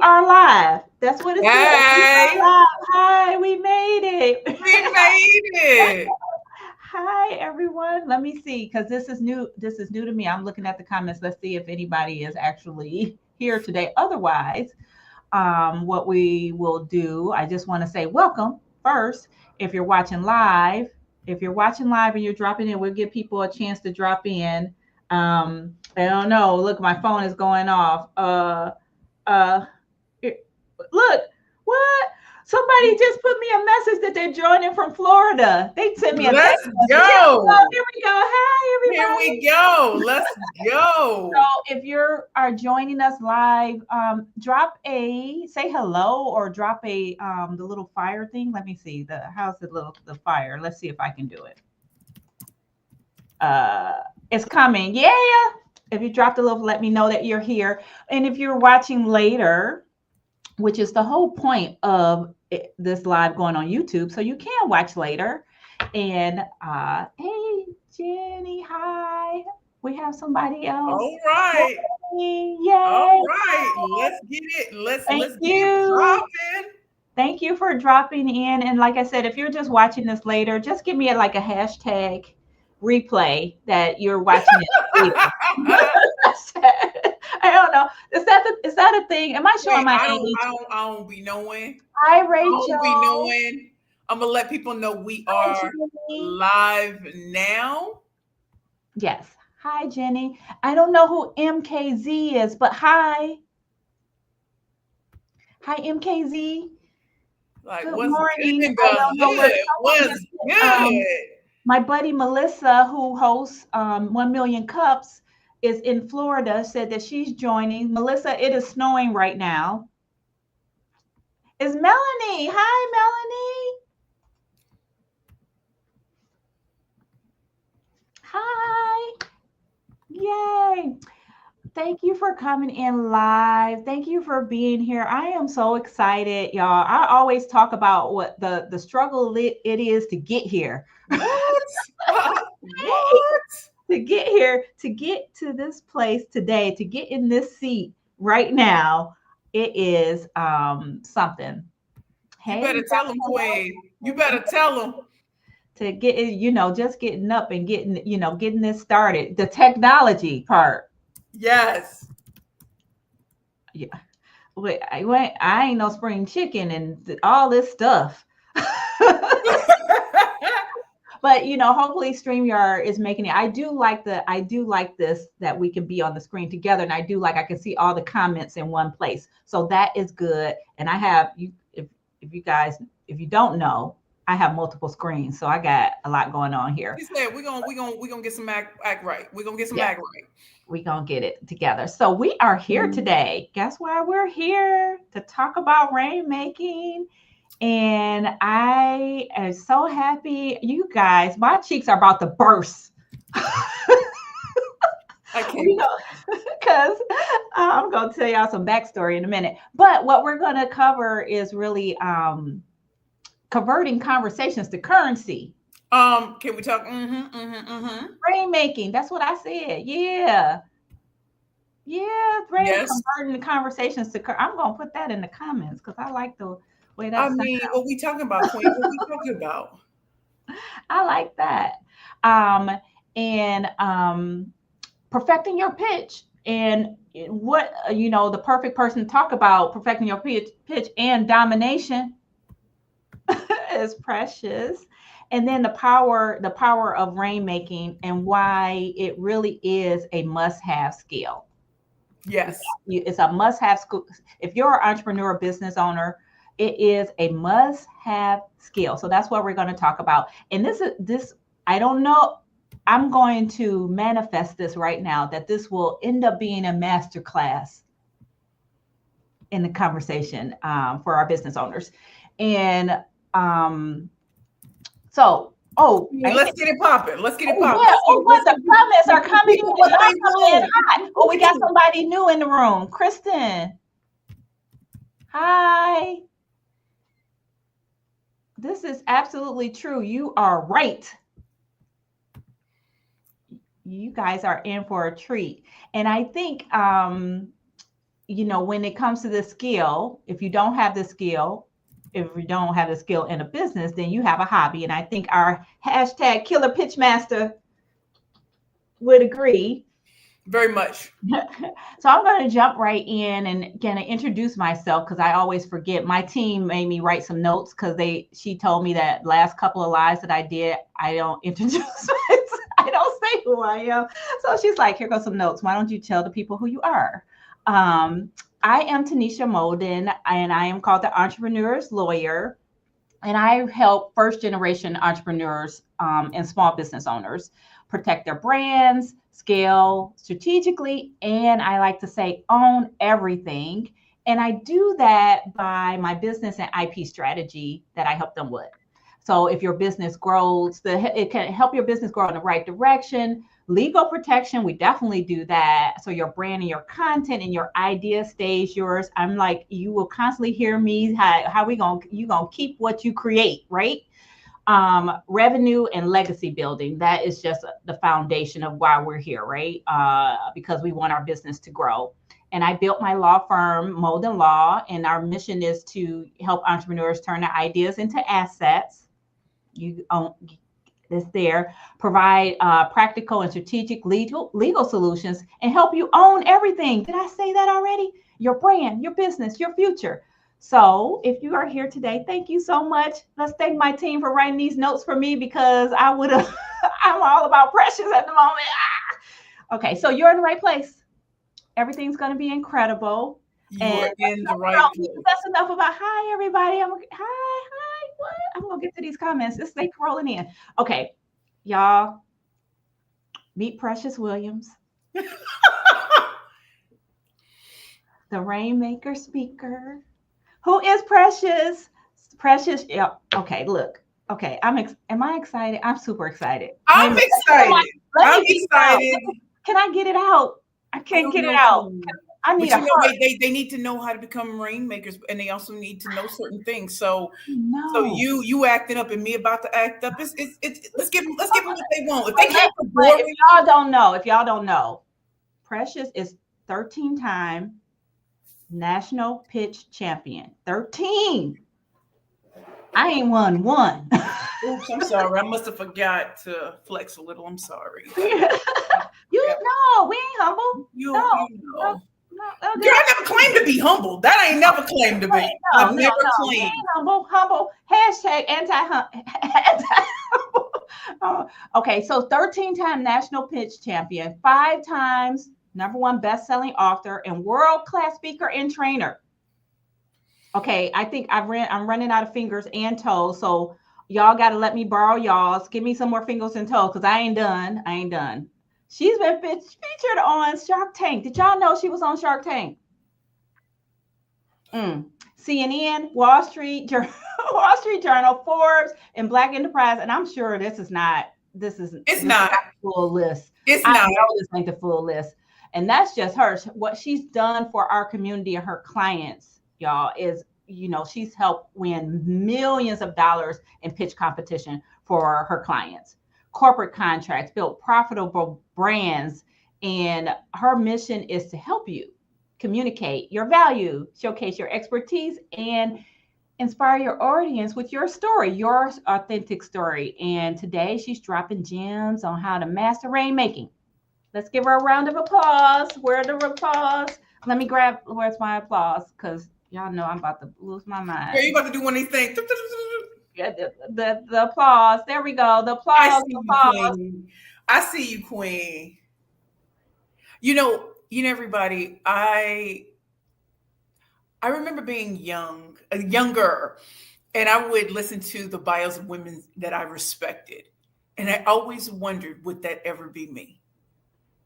are live. That's what it says. We are Hey, live. Hi, we made it. we made it. Hi, everyone. Let me see, because this is new. This is new to me. I'm looking at the comments. Let's see if anybody is actually here today. Otherwise, what we will do, I just want to say welcome first. If you're watching live, if you're watching live and you're dropping in, we'll give people a chance to drop in. I don't know. Look, my phone is going off. Uh, Look, what? Somebody just put me a message that they're joining from Florida. They sent me a text Let's message. Here we go. go. Here we go. Hi, Here everybody. we go. Let's So go. if you are joining us live, drop a say hello or drop a the little fire thing. Let me see how's the fire. Let's see if I can do it. It's coming. Yeah. If you drop the little, let me know that you're here. And if you're watching later, which is the whole point of this live going on YouTube, so you can watch later. And hey, Jenny, hi. We have somebody else. All right. Hey, All yay! right. Let's get it. Thank Let's get it you. popping. Thank you for dropping in. And like I said, if you're just watching this later, just give me like a hashtag replay that you're watching it later. I don't know. Is that a thing? Am I showing Wait, my I don't age? I don't I don't be knowing. Hi, I don't be Rachel. knowing. I'm gonna let people know we Hi, are Jenny. live now. Yes. Hi, Jenny. I don't know who MKZ is, but hi. Hi, MKZ. Like, Good what's morning. good, I don't know where good? someone What's just good? my buddy Melissa, who hosts 1 Million Cups, is in Florida, said that she's joining. Melissa, it is snowing right now. Is Melanie? Hi, Melanie. Hi. Yay. Thank you for coming in live. Thank you for being here. I am so excited, y'all. I always talk about what the struggle it is to get here. What? What? To get here, to get to this place today, to get in this seat right now, it is something. You Hey, better tell them, Queen. You better tell them. to get it, just getting up and getting this started. The technology part. Yes. Yeah. Wait, I ain't no spring chicken and all this stuff. But hopefully StreamYard is making it. I do like this that we can be on the screen together, and I can see all the comments in one place. So that is good. And I have you if you guys if you don't know, I have multiple screens, so I got a lot going on here. She said we're gonna get some act right. We're gonna get some Yeah, act right. we gonna get it together. So we are here today. Guess why we're here? To talk about rainmaking. And I am so happy. You guys, my cheeks are about to burst. I can't We wait. know, because I'm going to tell y'all some backstory in a minute. But what we're going to cover is really converting conversations to currency. Can we talk? Mm-hmm. Rainmaking. That's what I said. Yeah. Yeah. Yes. Converting the conversations to I'm going to put that in the comments because I like the way I that sounds. mean, what we talking about, Queen? What we talking about? I like that. Um, and perfecting your pitch and what the perfect person to talk about perfecting your pitch and domination is precious. And then the power of rainmaking and why it really is a must-have skill. Yes. It's a must-have school. If you're an entrepreneur business owner, it is a must-have skill. So that's what we're going to talk about. And this I don't know. I'm going to manifest this right now that this will end up being a master class in the conversation for our business owners. And so, oh, Let's get it popping. Let's get it oh popping. yeah, oh what Let's the see comments are coming in. what Y'all they coming in want. hot. Oh, we got somebody new in the room. Kristen. Hi. This is absolutely true. You are right. You guys are in for a treat. And I think when it comes to the skill, if you don't have the skill, if you don't have the skill in a business, then you have a hobby. And I think our hashtag killer pitch master would agree. Very much. So I'm going to jump right in and going to introduce myself because I always forget. My team made me write some notes because she told me that last couple of lives that I did, I don't introduce myself. I don't say who I am. So she's like, here goes some notes. Why don't you tell the people who you are? Um, I am Tanisha Molden, and I am called the Entrepreneur's Lawyer. And I help first generation entrepreneurs and small business owners protect their brands, scale strategically, and I like to say own everything. And I do that by my business and IP strategy that I help them with. So if your business grows, it can help your business grow in the right direction. Legal protection, we definitely do that. So your brand and your content and your idea stays yours. I'm like, you will constantly hear me. How you gonna keep what you create, right? Revenue and legacy building. That is just the foundation of why we're here, right? Because we want our business to grow. And I built my law firm, Molden Law, and our mission is to help entrepreneurs turn their ideas into assets. You own this there, provide practical and strategic legal solutions, and help you own everything. Did I say that already? Your brand, your business, your future. So if you are here today, thank you so much. Let's thank my team for writing these notes for me because I would have, I'm all about precious at the moment. Okay, so you're in the right place. Everything's going to be incredible. You're in the right place. That's enough about hi, everybody. Hi. What? I'm going to get to these comments. Just stay rolling in. Okay, y'all, meet Precious Williams, the Rainmaker speaker. Who is Precious? Precious. Yeah. Okay. Look. Okay. Am I excited? I'm super excited. I'm excited. I'm excited. Can I get it out? I can't get it out. I need they need to know how to become rainmakers, and they also need to know certain things. So you acting up and me about to act up. Let's give them what they want. If they can't, if y'all don't know, Precious is 13-time national pitch champion. 13. I ain't won one. Oops, I'm sorry. I must have forgot to flex a little. I'm sorry. You know, we ain't humble. You know. Girl, I never claimed to be humble. That I ain't never claimed to be. I've never claimed. Humble. Hashtag anti-humble. Okay, so 13-time national pitch champion, 5 times #1 best-selling author, and world-class speaker and trainer. Okay, I think I'm running out of fingers and toes, so y'all got to let me borrow y'all's. Give me some more fingers and toes because I ain't done. She's been featured on Shark Tank. Did y'all know she was on Shark Tank? CNN, Wall Street Journal, Forbes, and Black Enterprise. And I'm sure this is not the full list. I know this ain't the full list. And that's just her. What she's done for our community and her clients, y'all, is, she's helped win millions of dollars in pitch competition for her clients. Corporate contracts, build profitable brands, and her mission is to help you communicate your value, showcase your expertise, and inspire your audience with your story, your authentic story. And today she's dropping gems on how to master rainmaking. Let's give her a round of applause. Where's the applause? Let me grab, where's my applause? Because y'all know I'm about to lose my mind. Yeah, you about to do one of these things. Yeah, the applause. There we go. The applause. I see you, Queen. You know, everybody. I remember being younger, and I would listen to the bios of women that I respected, and I always wondered, would that ever be me?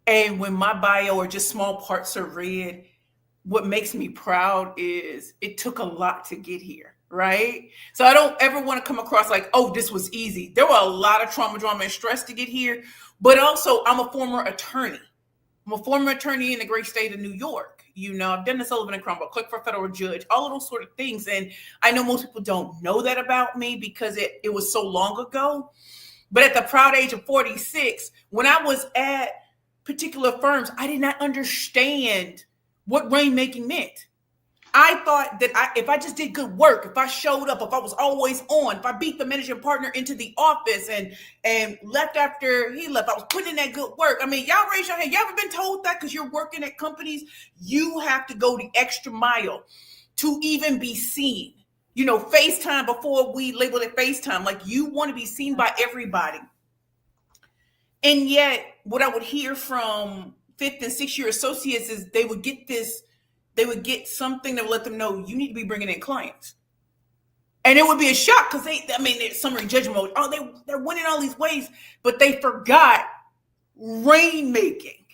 And when my bio or just small parts are read, what makes me proud is it took a lot to get here. Right? So I don't ever want to come across like, oh, this was easy. There were a lot of trauma, drama, and stress to get here. But also, I'm a former attorney. I'm a former attorney in the great state of New York. I've done the Sullivan and Crumble, click for federal judge, all of those sort of things. And I know most people don't know that about me because it was so long ago. But at the proud age of 46, when I was at particular firms, I did not understand what rainmaking meant. I thought that if I just did good work, if I showed up, if I was always on, if I beat the managing partner into the office and left after he left, I was putting in that good work. I mean, y'all raise your hand. You ever been told that? Because you're working at companies, you have to go the extra mile to even be seen. You know, FaceTime, before we labeled it FaceTime, like you want to be seen by everybody. And yet, what I would hear from fifth and sixth year associates is they would get something that would let them know you need to be bringing in clients. And it would be a shock because they're summary judgment mode. Oh, they're winning all these ways, but they forgot rainmaking.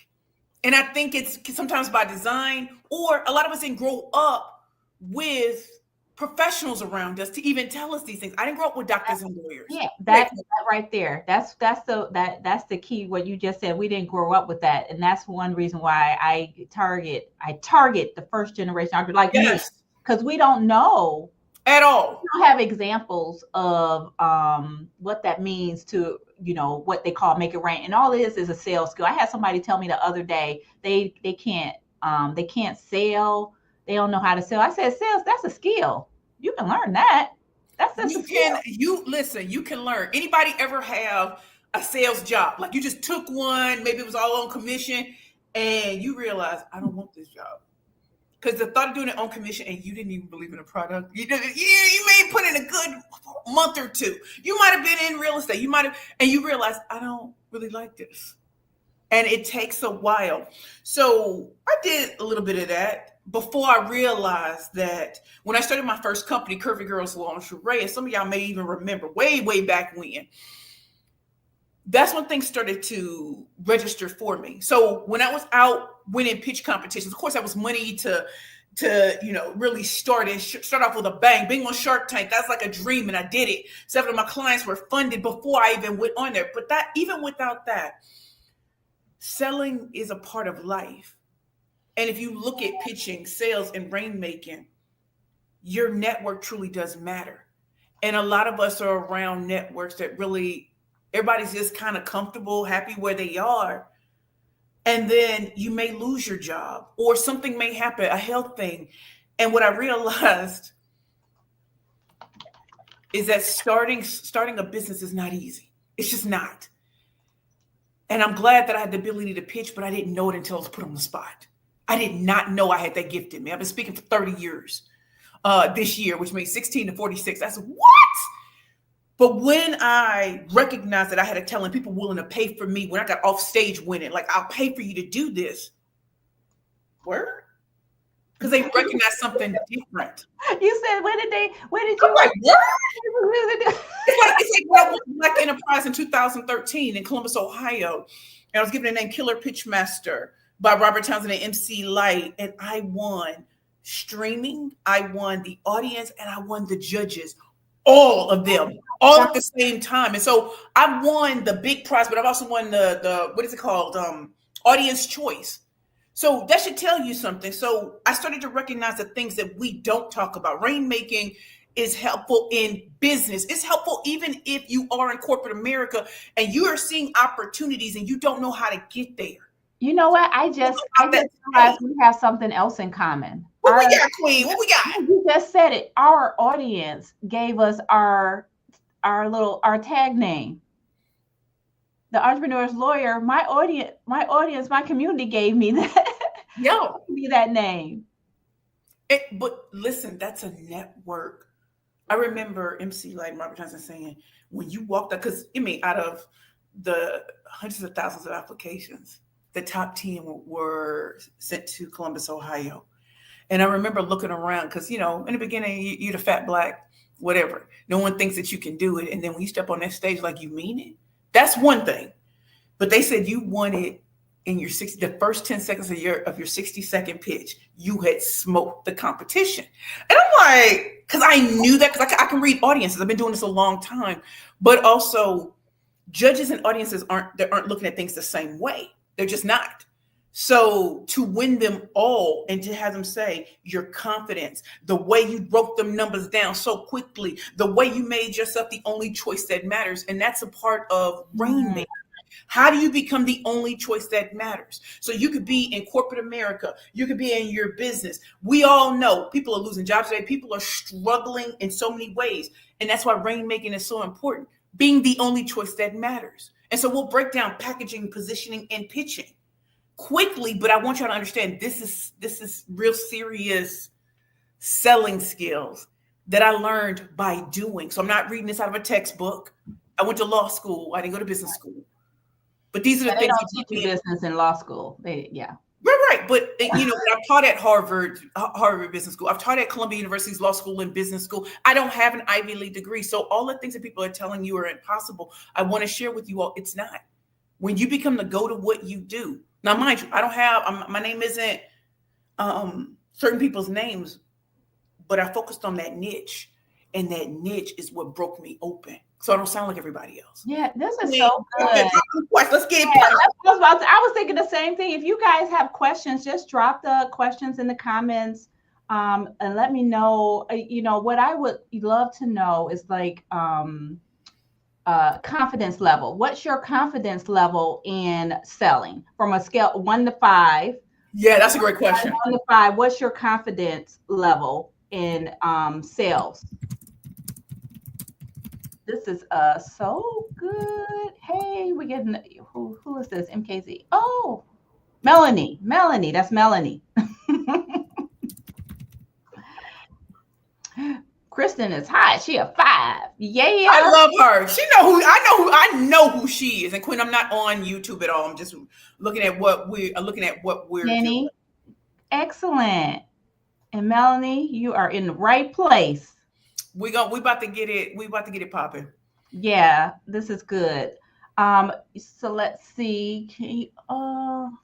And I think it's sometimes by design, or a lot of us didn't grow up with professionals around us to even tell us these things. I didn't grow up with doctors and lawyers. Yeah, that right there. That's the key. What you just said. We didn't grow up with that, and that's one reason why I target the first generation, like me, Yes, because we don't know at all. we don't have examples of what that means to what they call make it rain, and all it is a sales skill. I had somebody tell me the other day they can't sell, they don't know how to sell. I said, sales, that's a skill. You can learn that. That's just a skill. You can learn. Anybody ever have a sales job? Like you just took one, maybe it was all on commission, and you realize I don't want this job. Because the thought of doing it on commission and you didn't even believe in the product. You may put in a good month or two. You might have been in real estate. And you realize I don't really like this. And it takes a while. So I did a little bit of that before I realized that when I started my first company, Curvy Girls Lingerie, and some of y'all may even remember way, way back when, that's when things started to register for me. So when I was out winning pitch competitions, of course, that was money to really start off with a bang. Being on Shark Tank, that's like a dream, and I did it. 7 of my clients were funded before I even went on there. But that, even without that, selling is a part of life. And if you look at pitching, sales, and rainmaking, your network truly does matter. And a lot of us are around networks that really, everybody's just kind of comfortable, happy where they are. And then you may lose your job or something may happen, a health thing. And what I realized is that starting a business is not easy. It's just not. And I'm glad that I had the ability to pitch, but I didn't know it until I was put on the spot. I did not know I had that gift in me. I've been speaking for 30 years this year, which makes 16 to 46. That's what? But when I recognized that I had a talent, people willing to pay for me, when I got off stage winning, like, I'll pay for you to do this. Word? Because they recognize something different. You said, where did you? I'm like, what? It's like when I went to Black Enterprise in 2013 in Columbus, Ohio. And I was given the name Killer Pitchmaster by Robert Townsend and MC Light. And I won streaming, I won the audience, and I won the judges. All of them, all at the same time. And so I won the big prize, but I've also won the what is it called? Audience choice. So that should tell you something. So I started to recognize the things that we don't talk about. Rainmaking is helpful in business. It's helpful even if you are in corporate America and you are seeing opportunities and you don't know how to get there. You know what? I just realized we have something else in common. What we got, Queen? What we got? You just said it. Our audience gave us our tag name. The Entrepreneur's Lawyer. My audience, my community gave me that. Yo, me that name. But listen, that's a network. I remember MC Light, Robert Johnson saying, when you walked out, because out of the hundreds of thousands of applications, the top 10 were sent to Columbus, Ohio. And I remember looking around because, in the beginning, you're the fat black, whatever. No one thinks that you can do it. And then when you step on that stage, like, you mean it. That's one thing. But they said you won it in the first 10 seconds of your 60-second pitch. You had smoked the competition. And I'm like, because I knew that, because I can read audiences. I've been doing this a long time. But also, judges and audiences aren't looking at things the same way. They're just not. So to win them all and to have them say your confidence, the way you broke them numbers down so quickly, the way you made yourself the only choice that matters. And that's a part of rainmaking. How do you become the only choice that matters? So you could be in corporate America, you could be in your business. We all know people are losing jobs today. People are struggling in so many ways. And that's why rainmaking is so important, being the only choice that matters. And so we'll break down packaging, positioning, and pitching quickly, but I want you to understand this is real serious selling skills that I learned by doing. So I'm not reading this out of a textbook. I went to law school. I didn't go to business school. But these are Yeah, the they things don't that you teach you can't. business in law school. Yeah. Right. But I've taught at Harvard Business School. I've taught at Columbia University's Law School and Business School. I don't have an Ivy League degree. So all the things that people are telling you are impossible, I want to share with you all, it's not. When you become the go to what you do. Now, mind you, I don't have my name isn't certain people's names, but I focused on that niche, and that niche is what broke me open. So I don't sound like everybody else. Yeah, this is Queen, so good. let's get it Yeah, popping. that's what I was about to, I was thinking the same thing. If you guys have questions, just drop the questions in the comments, and let me know. What I would love to know is like confidence level. What's your confidence level in selling from a scale 1 to 5? Yeah, that's a great question. 1 to 5. What's your confidence level in sales? This is so good. Hey, we getting who is this? MKZ. Oh, Melanie. Melanie, that's Melanie. Kristen is hot. She a 5. I Yeah. love her. I know who she is. And Queen, I'm not on YouTube at all. I'm just looking at what we're doing. Jenny. Excellent. And Melanie, you are in the right place. We about to get it. We about to get it popping. Yeah, this is good. So let's see. Can you,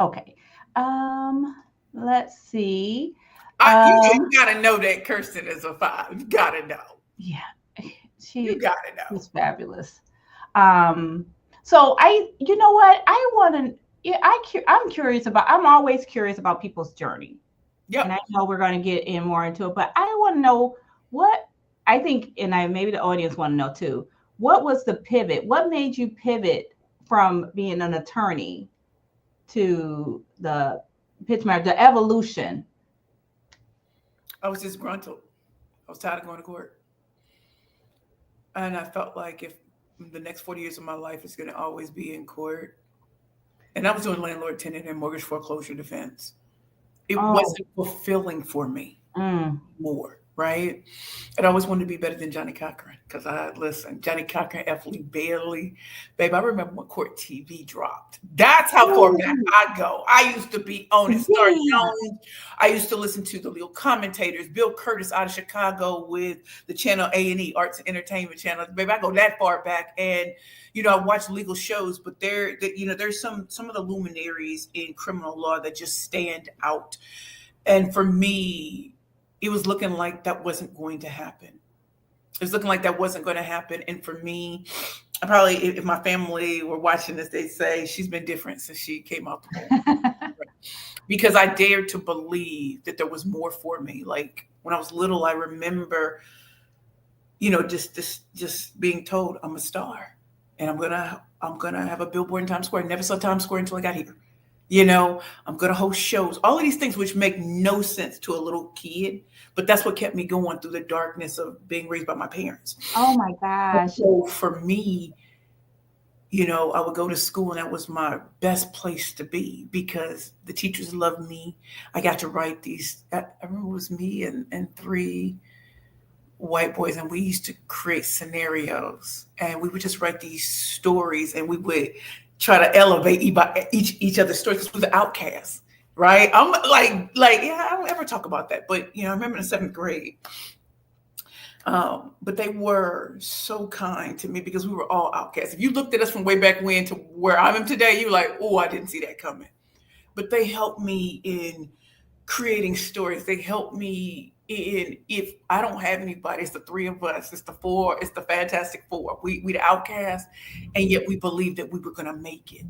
okay. Um, let's see. You Um, gotta know that Kirsten is a 5. You gotta know. yeah, You she gotta know. is fabulous. Um, so you know what? I want to. Yeah, I'm curious about. I'm always curious about people's journey, and I Yep. know we're going to get in more into it. But I want to know what I think, and I maybe the audience want to know too. What was the pivot? What made you pivot from being an attorney to the pitch market, the evolution? I was disgruntled. I was tired of going to court. And I felt like if the next 40 years of my life is going to always be in court, and I was doing landlord, tenant, and mortgage foreclosure defense, it Oh, wasn't fulfilling for me mm, more, right? And I always wanted to be better than Johnny Cochran because Johnny Cochran, F. Lee Bailey. Babe, I remember when Court TV dropped. That's how far back ooh, I go. I used to be on it. Star yeah. Jones. I used to listen to the legal commentators, Bill Curtis out of Chicago with the channel A&E, Arts and Entertainment Channel. Babe, I go that far back. And, I watch legal shows, but there's some of the luminaries in criminal law that just stand out. And for me, it was looking like that wasn't going to happen. It was looking like that wasn't going to happen. And for me, I probably, if my family were watching this, they'd say she's been different since she came out the womb. Because I dared to believe that there was more for me. Like when I was little, I remember, just being told I'm a star, and I'm gonna have a billboard in Times Square. Never saw Times Square until I got here. I'm going to host shows, all of these things which make no sense to a little kid, but that's what kept me going through the darkness of being raised by my parents. Oh my And gosh. so for me, I would go to school and that was my best place to be because the teachers loved me. I got to write I remember it was me and 3 white boys, and we used to create scenarios, and we would just write these stories, and we would try to elevate each other's stories because we're the outcasts, right? I'm like yeah, I don't ever talk about that, but I remember in the 7th grade, but they were so kind to me because we were all outcasts. If you looked at us from way back when to where I am today, you're like, oh, I didn't see that coming. But they helped me in creating stories. They help me in if I don't have anybody, it's the 3 of us, it's the 4, it's the Fantastic Four. We the outcast, and yet we believed that we were gonna make it.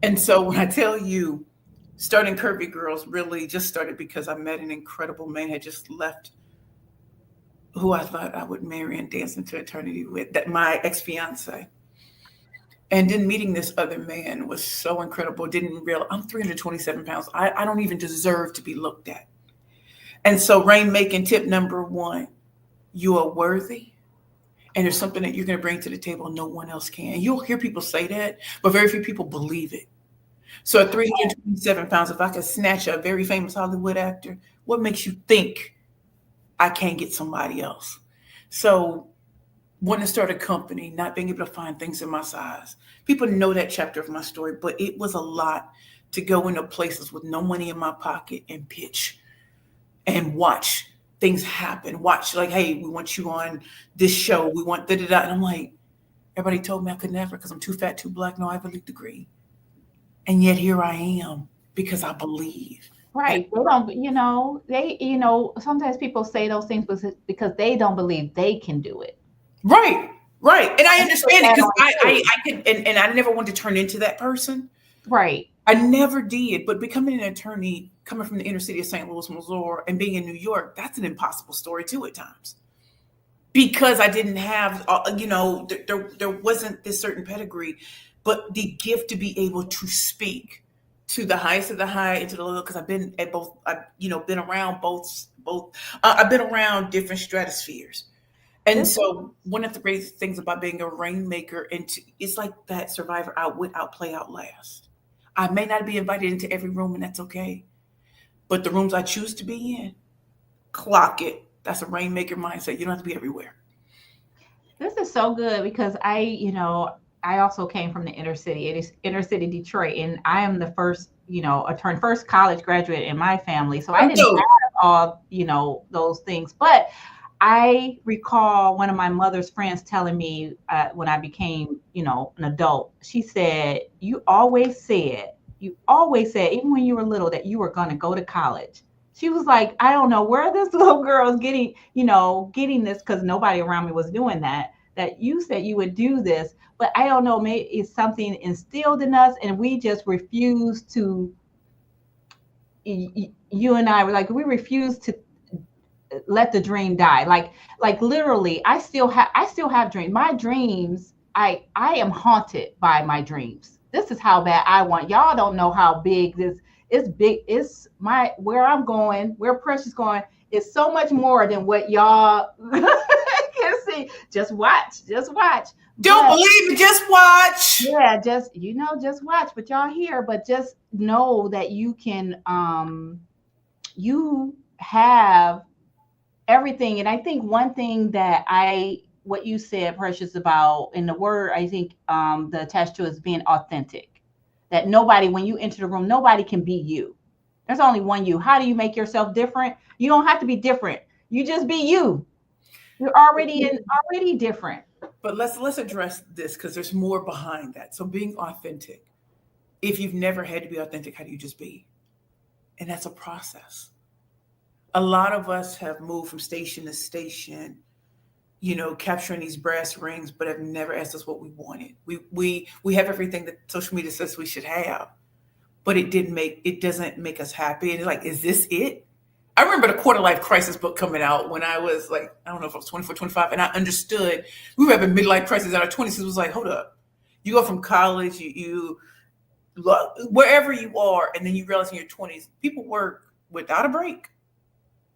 And so when I tell you starting Curvy Girls really just started because I met an incredible man, had just left, who I thought I would marry and dance into eternity with, that my ex-fiance. And then meeting this other man was so incredible. Didn't realize I'm 327 pounds. I don't even deserve to be looked at. And so, rainmaking tip number one, you are worthy. And there's something that you're going to bring to the table no one else can. And you'll hear people say that, but very few people believe it. So at 327 pounds, if I could snatch a very famous Hollywood actor, what makes you think I can't get somebody else? So wanting to start a company, not being able to find things in my size. People know that chapter of my story, but it was a lot to go into places with no money in my pocket and pitch and watch things happen. Watch, like, hey, we want you on this show. We want da da da. And I'm like, everybody told me I could never because I'm too fat, too black, no Ivy League degree. And yet here I am because I believe. And Right. They don't, sometimes people say those things because they don't believe they can do it. right, right. And I And put understand it that because on you. I can, and I never wanted to turn into that person. Right. I never did. But becoming an attorney, coming from the inner city of St. Louis, Missouri, and being in New York, that's an impossible story too at times. Because I didn't have, there wasn't this certain pedigree, but the gift to be able to speak to the highest of the high and to the low. Because I've been at both, I've been around both. I've been around different stratospheres, and This so one of the great things about being a rainmaker, it's like that survivor outwit, outplay, outlast. I may not be invited into every room, and that's okay. But the rooms I choose to be in, clock it. That's a rainmaker mindset. You don't have to be everywhere. this is so good because I also came from the inner city. It is inner city Detroit, and I am the first, attorney, first college graduate in my family. So I I'm didn't dope. have all, those things. But I recall one of my mother's friends telling me when I became, an adult, she said, you always said, even when you were little, that you were going to go to college. She was like, I don't know where this little girl is getting, getting this because nobody around me was doing that. That you said you would do this, but I don't know, maybe it's something instilled in us and we just refuse to. You and I were like, we refuse to let the dream die. Like literally, I still have dreams. My dreams, I am haunted by my dreams. This is how bad I want. Y'all don't know how big this is. Big. It's my where I'm going, where Precious going is so much more than what y'all can see. Just watch. Don't But believe me, just watch. yeah, just watch. But y'all here, but just know that you have everything. And I think one thing that what you said, Precious, about in the word, I think the attached to is being authentic. That nobody, when you enter the room, nobody can be you. There's only one you. How do you make yourself different? You don't have to be different. You just be you. You're already different. But let's address this because there's more behind that. So being authentic. If you've never had to be authentic, how do you just be? And that's a process. A lot of us have moved from station to station, capturing these brass rings, but have never asked us what we wanted. We have everything that social media says we should have, but it doesn't make us happy. And it's like, is this it? I remember the quarter life crisis book coming out when I was like, I don't know if I was 24, 25, and I understood we were having midlife crisis in our 20s. It was like, hold up. You go from college, you wherever you are, and then you realize in your 20s, people work without a break.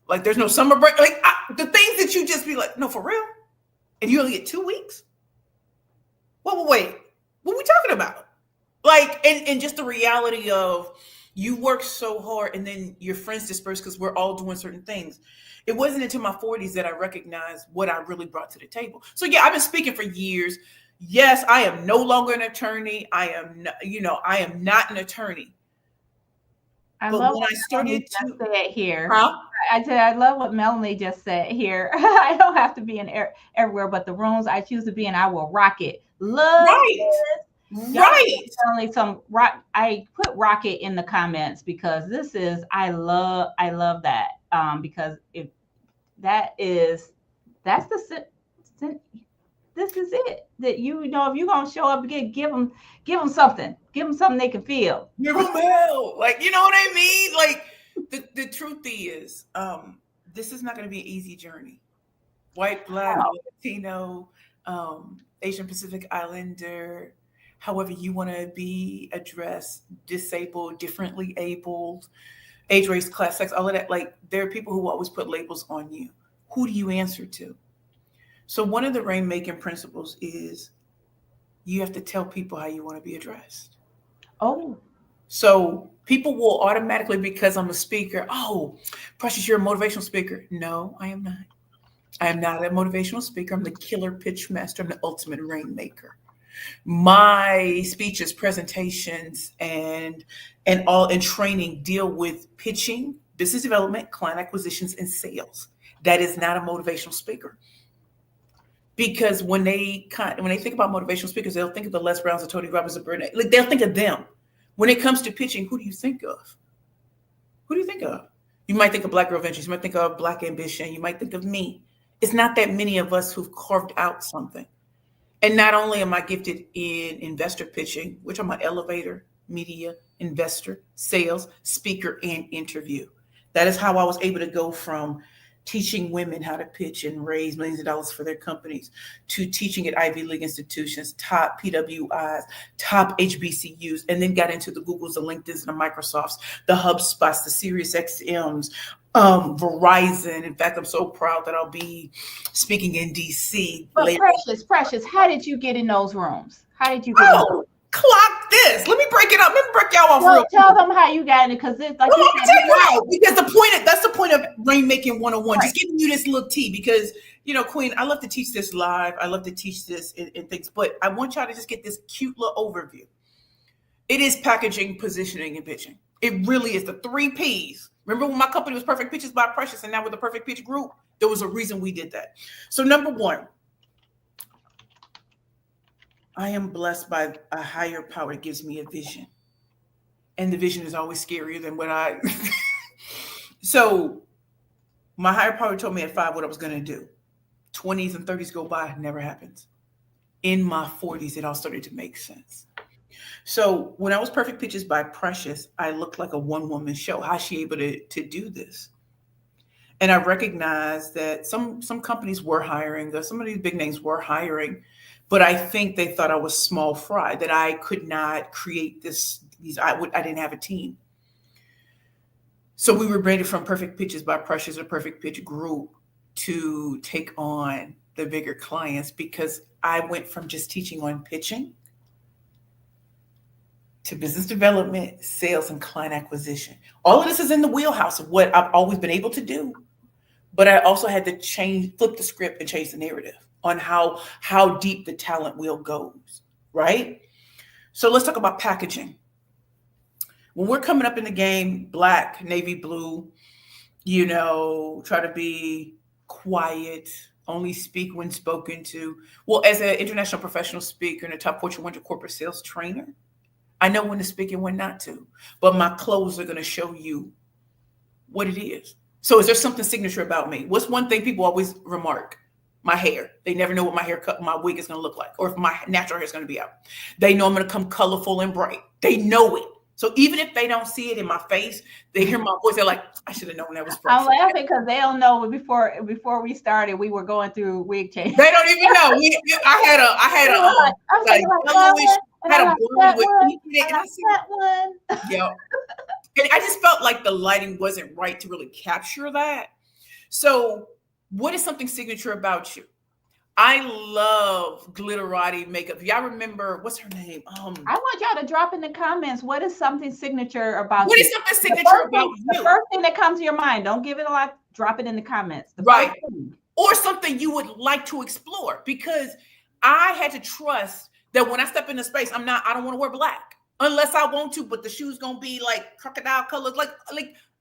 Like there's no summer break. Like the things that you just be like, no, for real? And you only get 2 weeks? Wait. What are we talking about? Like, and just the reality of you work so hard and then your friends disperse because we're all doing certain things. It wasn't until my 40s that I recognized what I really brought to the table. So yeah, I've been speaking for years. Yes, I am no longer an attorney. I am not an attorney. I But love when what I Melanie started just to, said here. huh? I said I love what Melanie just said here. I don't have to be in everywhere, but the rooms I choose to be in, I will rock it. Love Right, this. Y'all right. give Melanie some rock. I put rocket in the comments because this is I love that. Because if that is that's the this is it that if you're gonna show up again, give them something, give them something they can feel. Give them hell. Like, you know what I mean? Like, the truth is, this is not going to be an easy journey. White, black, Oh, Latino, Asian Pacific Islander, however you want to be addressed, disabled, differently abled, age, race, class, sex, all of that. Like, there are people who always put labels on you. Who do you answer to? So one of the rainmaking principles is you have to tell people how you want to be addressed. Oh, So people will automatically, because I'm a speaker, oh, Precious, you're a motivational speaker. No, I am not. I am not a motivational speaker. I'm the killer pitch master. I'm the ultimate rainmaker. My speeches, presentations, and all and training deal with pitching, business development, client acquisitions, and sales. That is not a motivational speaker. Because when they think about motivational speakers, they'll think of the Les Browns, the Tony Robbins, the Burnett. Like, they'll think of them. When it comes to pitching, who do you think of? Who do you think of? You might think of Black Girl Ventures. You might think of Black Ambition. You might think of me. It's not that many of us who've carved out something. And not only am I gifted in investor pitching, which I'm an elevator, media, investor, sales, speaker, and interview. That is how I was able to go from teaching women how to pitch and raise millions of dollars for their companies to teaching at Ivy League institutions, top PWIs, top HBCUs, and then got into the Googles, the LinkedIns, and the Microsofts, the HubSpots, the SiriusXMs, Verizon. In fact, I'm so proud that I'll be speaking in DC but later. Precious, how did you get in those rooms? How did you get in? Oh, clock this. Let me break it up. Let me break y'all off real quick. Tell them how you got in it, because it's like Well, you let me said, tell you how. Because that's the point of Rainmaking 101. Right. Just giving you this little tea because, Queen, I love to teach this live. I love to teach this in things. But I want y'all to just get this cute little overview. It is packaging, positioning, and pitching. It really is the 3 Ps. Remember when my company was Perfect Pitches by Precious, and now with the Perfect Pitch Group? There was a reason we did that. So number 1, I am blessed by a higher power that gives me a vision. And the vision is always scarier than what I... So my higher power told me at 5 what I was going to do. 20s and 30s go by, never happens. In my 40s, it all started to make sense. So when I was Perfect Pitches by Precious, I looked like a one-woman show. How's she able to do this? And I recognized that some companies were hiring, that some of these big names were hiring, but I think they thought I was small fry, that I could not create I didn't have a team. So we were ready from Perfect Pitches by Precious, a Perfect Pitch Group, to take on the bigger clients, because I went from just teaching on pitching to business development, sales, and client acquisition. All of this is in the wheelhouse of what I've always been able to do. But I also had to flip the script and change the narrative on how deep the talent wheel goes, right? So let's talk about packaging. When we're coming up in the game, black, navy blue, try to be quiet, only speak when spoken to. Well, as an international professional speaker and a top Fortune 100 corporate sales trainer, I know when to speak and when not to. But my clothes are going to show you what it is. So is there something signature about me? What's one thing people always remark? My hair. They never know what my wig is going to look like, or if my natural hair is going to be out. They know I'm going to come colorful and bright. They know it. So even if they don't see it in my face, they hear my voice. They're like, I should have known that was Precious. I'm laughing because they don't know before we started, we were going through wig change. They don't even know. I had a blonde with and I see that one. Yeah. And I just felt like the lighting wasn't right to really capture that. So what is something signature about you? I love glitterati makeup. Y'all remember, what's her name? I want y'all to drop in the comments. What is something signature about What you? is something signature about you? The first thing that comes to your mind. Don't give it a lot. Drop it in the comments. Right. Or something you would like to explore, because I had to trust that when I step into space, I don't want to wear black unless I want to, but the shoe's going to be like crocodile colors. Like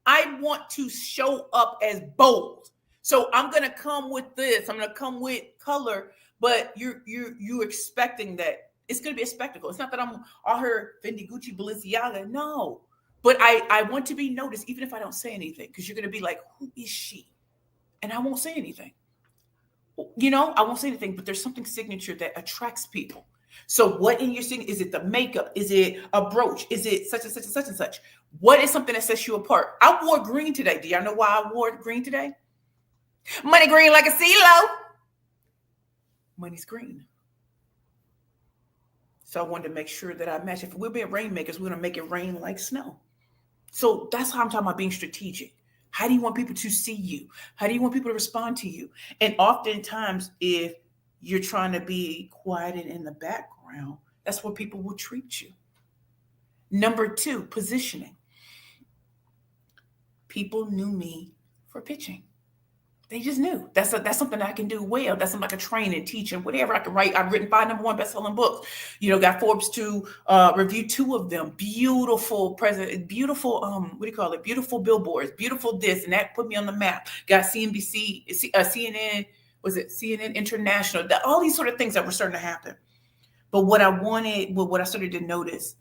I want to show up as bold. So I'm going to come with this. I'm going to come with color, but you're expecting that it's going to be a spectacle. It's not that I'm all her Fendi, Gucci, Balenciaga. No, but I want to be noticed, even if I don't say anything, because you're going to be like, who is she? And I won't say anything. I won't say anything, but there's something signature that attracts people. So what in your signature? Is it the makeup? Is it a brooch? Is it such and such and such and such? What is something that sets you apart? I wore green today. Do y'all know why I wore green today? Money green like a CeeLo. Money's green. So I wanted to make sure that I match. If we're being rainmakers, we're gonna make it rain like snow. So that's how I'm talking about being strategic. How do you want people to see you? How do you want people to respond to you? And oftentimes, if you're trying to be quieted in the background, that's where people will treat you. Number two, positioning. People knew me for pitching. They just knew that's something I can do well. That's something I can train and teach and whatever I can write. I've written 5 number 1 best-selling books. Got Forbes to review 2 of them. Beautiful present, beautiful what do you call it? Beautiful billboards, beautiful this and that put me on the map. Got CNBC, CNN, was it CNN International? All these sort of things that were starting to happen. But what I wanted, what I started to notice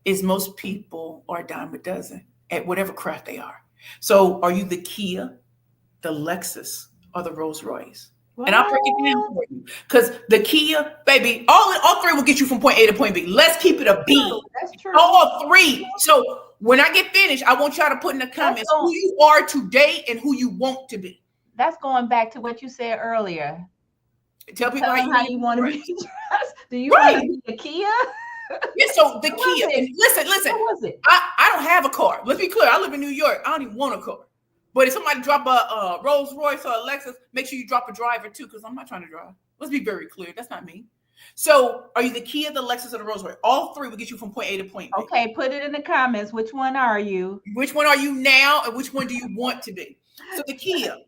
is most people are a dime a dozen at whatever craft they are. So are you the Kia, the Lexus, or the Rolls Royce? And I'll break it down What? for you. Because the Kia, baby, all three will get you from point A to point B. Let's keep it a True. B. That's true. All three. So when I get finished, I want y'all to put in the That's comments who going. you are today and who you want to be. That's going back to what you said earlier. Tell people Tell how them you how want you to want to be be dressed. dressed. Do you want to Right. be a Kia? Yeah, so the What was Kia, it? and listen, What was it? I don't have a car. Let's be clear. I live in New York. I don't even want a car. But if somebody drop a Rolls Royce or a Lexus, make sure you drop a driver too, because I'm not trying to drive. Let's be very clear. That's not me. So are you the Kia, the Lexus, or the Rolls Royce? All three will get you from point A to point B. Okay, put it in the comments. Which one are you? Which one are you now and which one do you want to be? So the Kia,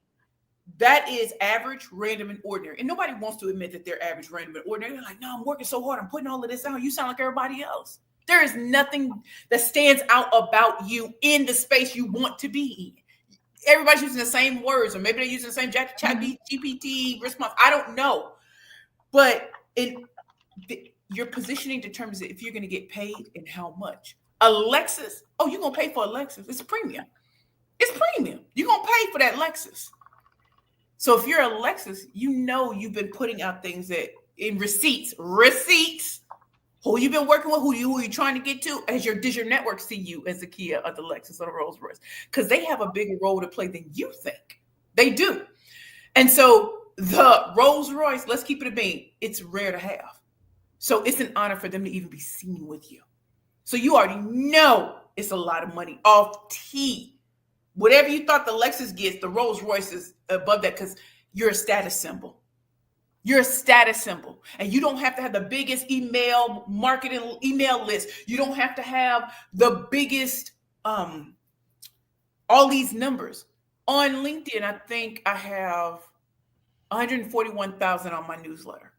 that is average, random, and ordinary. And nobody wants to admit that they're average, random, and ordinary. They're like, no, I'm working so hard. I'm putting all of this out. You sound like everybody else. There is nothing that stands out about you in the space you want to be in. Everybody's using the same words, or maybe they're using the same chat GPT response. I don't know. But your positioning determines if you're going to get paid and how much. A Lexus, oh, you're going to pay for a Lexus. It's premium. It's premium. You're going to pay for that Lexus. So if you're a Lexus, you've been putting out things that in receipts, who you've been working with, who you trying to get to, does your network see you as the Kia or the Lexus or the Rolls Royce? Because they have a bigger role to play than you think. They do. And so the Rolls Royce, let's keep it a bean, it's rare to have. So it's an honor for them to even be seen with you. So you already know it's a lot of money off T. Whatever you thought the Lexus gets, the Rolls Royce is above that because you're a status symbol. You're a status symbol. And you don't have to have the biggest marketing email list. You don't have to have the biggest, all these numbers. On LinkedIn, I think I have 141,000 on my newsletter.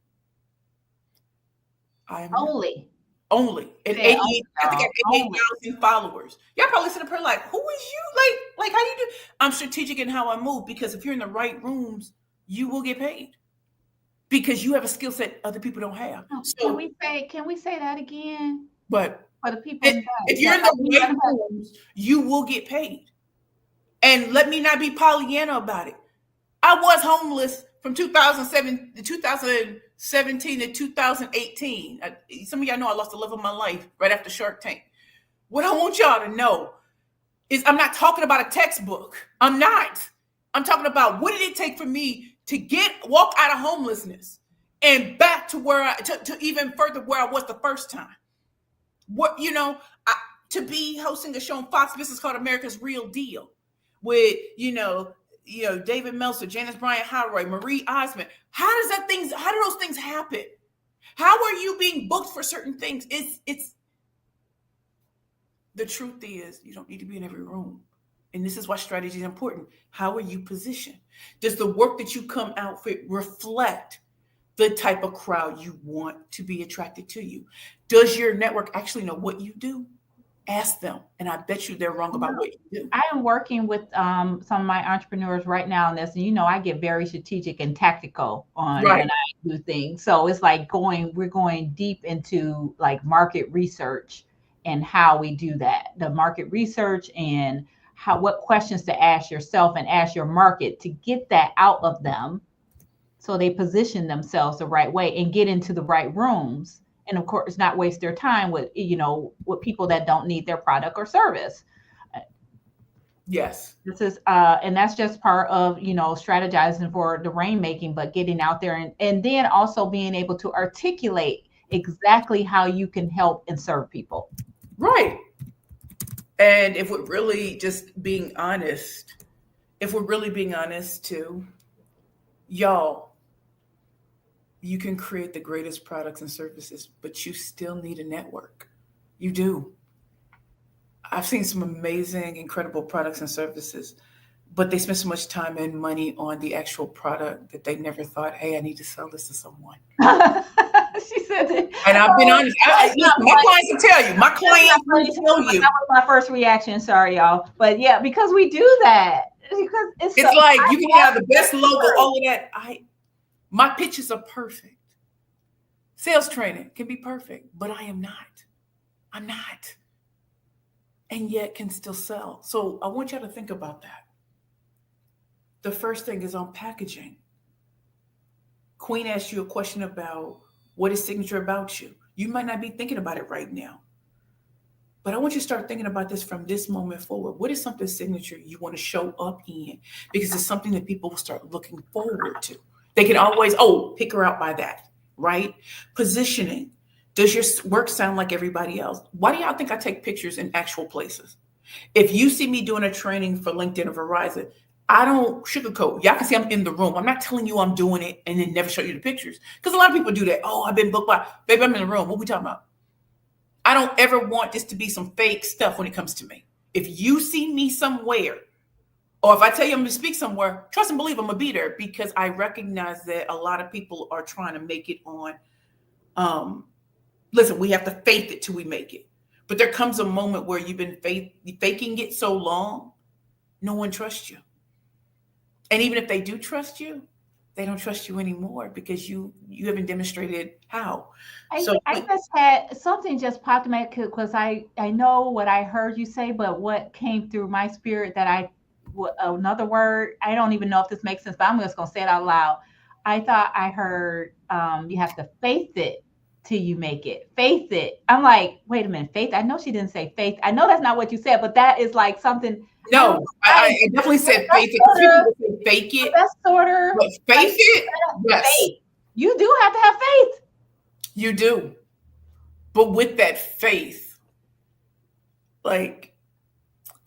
I am only and Said 88. I think I have only. 88,000 followers. Y'all probably sitting up here like, who is you? Like how you do? I'm strategic in how I move because if you're in the right rooms, you will get paid because you have a skill set other people don't have. Oh, So, can we say that again but for the people in if the you're back? in the right rooms, you will get paid. And let me not be Pollyanna about it. I was homeless from 2017 to 2018. Some of y'all know I lost the love of my life right after Shark Tank. What I want y'all to know is I'm not talking about a textbook. I'm not. I'm talking about what did it take for me to walk out of homelessness and back to to even further where I was the first time. To be hosting a show on Fox Business called America's Real Deal with, David Meltzer, Janice Bryant Howard, Marie Osmond. How do those things happen? How are you being booked for certain things? It's the truth is you don't need to be in every room. And this is why strategy is important. How are you positioned? Does the work that you come out with reflect the type of crowd you want to be attracted to you? Does your network actually know what you do? Ask them. And I bet you they're wrong about what you do. I am working with some of my entrepreneurs right now on this, and I get very strategic and tactical on Right. when I do things. So it's like we're going deep into like market research and how we do that. The market research and what questions to ask yourself and ask your market to get that out of them so they position themselves the right way and get into the right rooms, and of course not waste their time with with people that don't need their product or service. Yes. This is and that's just part of strategizing for the rainmaking, but getting out there and then also being able to articulate exactly how you can help and serve people. Right. And if we're really just being honest, if we're really being honest too, y'all, you can create the greatest products and services, but you still need a network. You do. I've seen some amazing, incredible products and services, but they spend so much time and money on the actual product that they never thought, hey, I need to sell this to someone. She said that. And I've been Oh, honest. that's Listen, not my funny. clients will tell you. My That's not clients will funny to tell me, but you. that was my first reaction. Sorry, y'all. But yeah, because we do that. Because it's so It's like I you can have love the best logo, customers. all of that. My pitches are perfect. Sales training can be perfect, but I am not. I'm not. And yet can still sell. So I want y'all to think about that. The first thing is on packaging. Queen asked you a question about what is signature about you. You might not be thinking about it right now, but I want you to start thinking about this from this moment forward. What is something signature you want to show up in? Because it's something that people will start looking forward to. They can always, oh, pick her out by that, right? Positioning. Does your work sound like everybody else? Why do y'all think I take pictures in actual places? If you see me doing a training for LinkedIn or Verizon, I don't sugarcoat. Y'all can see I'm in the room. I'm not telling you I'm doing it and then never show you the pictures. Because a lot of people do that. Oh, I've been booked by, baby, I'm in the room. What we talking about? I don't ever want this to be some fake stuff when it comes to me. If you see me somewhere, or if I tell you I'm going to speak somewhere, trust and believe I'm going to be there because I recognize that a lot of people are trying to make it on. Um, Listen, we have to faith it till we make it. But there comes a moment where you've been faking it so long, no one trusts you. And even if they do trust you, they don't trust you anymore because you haven't demonstrated how. So I just had something just popped in my head because I know what I heard you say, but what came through my spirit that another word, I don't even know if this makes sense, but I'm just gonna say it out loud. I thought I heard you have to faith it till you make it. Faith it. I'm like, wait a minute, faith. I know she didn't say faith. I know that's not what you said, but that is like something I don't know no, why. I definitely said That's faith it because sort people of will say fake it, that's sort of but like faith it, yes, faith. You do have to have faith. you do. But with that faith, like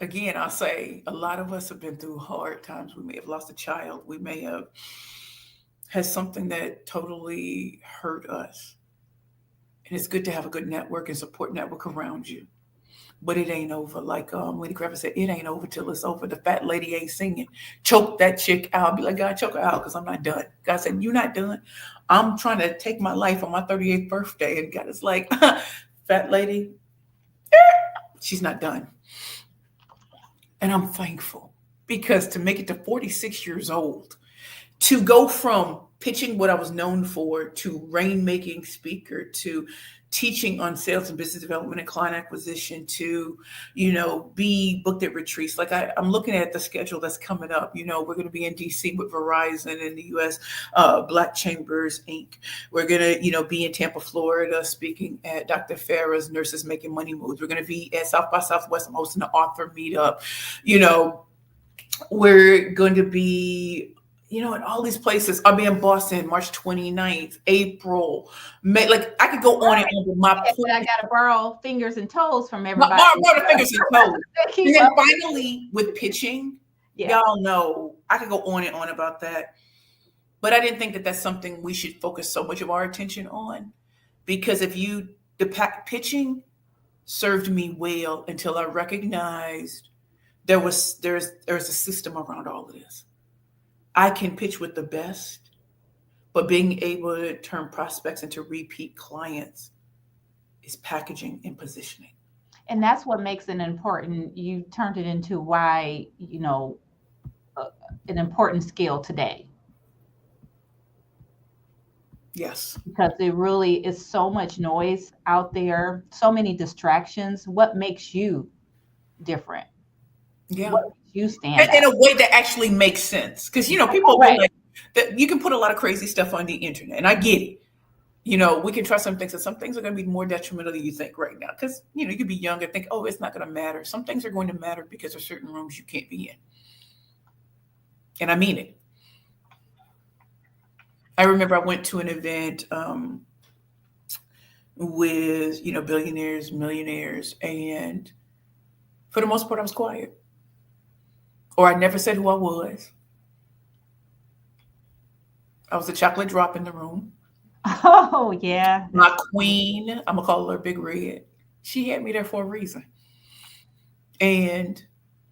again, I'll say a lot of us have been through hard times. We may have lost a child. We may have had something that totally hurt us. And it's good to have a good network and support network around you. But it ain't over. Like Lady Kravitz said, it ain't over till it's over. The fat lady ain't singing. Choke that chick out. Be like, God, choke her out because I'm not done. God said, you're not done. I'm trying to take my life on my 38th birthday. And God is like, fat lady, she's not done. And I'm thankful because to make it to 46 years old, to go from pitching what I was known for to rainmaking speaker to teaching on sales and business development and client acquisition to, be booked at retreats. Like I'm looking at the schedule that's coming up. We're going to be in DC with Verizon in the US, Black Chambers Inc. We're going to, be in Tampa, Florida, speaking at Dr. Farah's Nurses Making Money Moves. We're going to be at South by Southwest. I'm hosting an author meetup. You know, we're going to be in all these places. I'll be in Boston March 29th, April, May. Like I could go on and Right. on, but my Yeah, but I point, gotta borrow fingers and toes from my, everybody my, my fingers and toes. to And keep then up with it. finally with pitching, Yeah. y'all know I could go on and on about that. But I didn't think that that's something we should focus so much of our attention on. Because if you, the pitching served me well until I recognized there's a system around all of this. I can pitch with the best, but being able to turn prospects into repeat clients is packaging and positioning. And that's what makes it important. You turned it into why, uh, an important skill today Yes. because it really is so much noise out there, so many distractions. What makes you different? Yeah. What makes you stand In out? a way that actually makes sense. Because, people be Right. like, that you can put a lot of crazy stuff on the internet, and I get it. We can trust some things, and some things are going to be more detrimental than you think right now. Because, you could be young and think, oh, it's not going to matter. Some things are going to matter because there's certain rooms you can't be in. And I mean it. I remember I went to an event. with, billionaires, millionaires, and for the most part, I was quiet, or I never said who I was. I was a chocolate drop in the room. Oh, yeah, My that's true. queen, I'm gonna call her Big Red. She had me there for a reason. And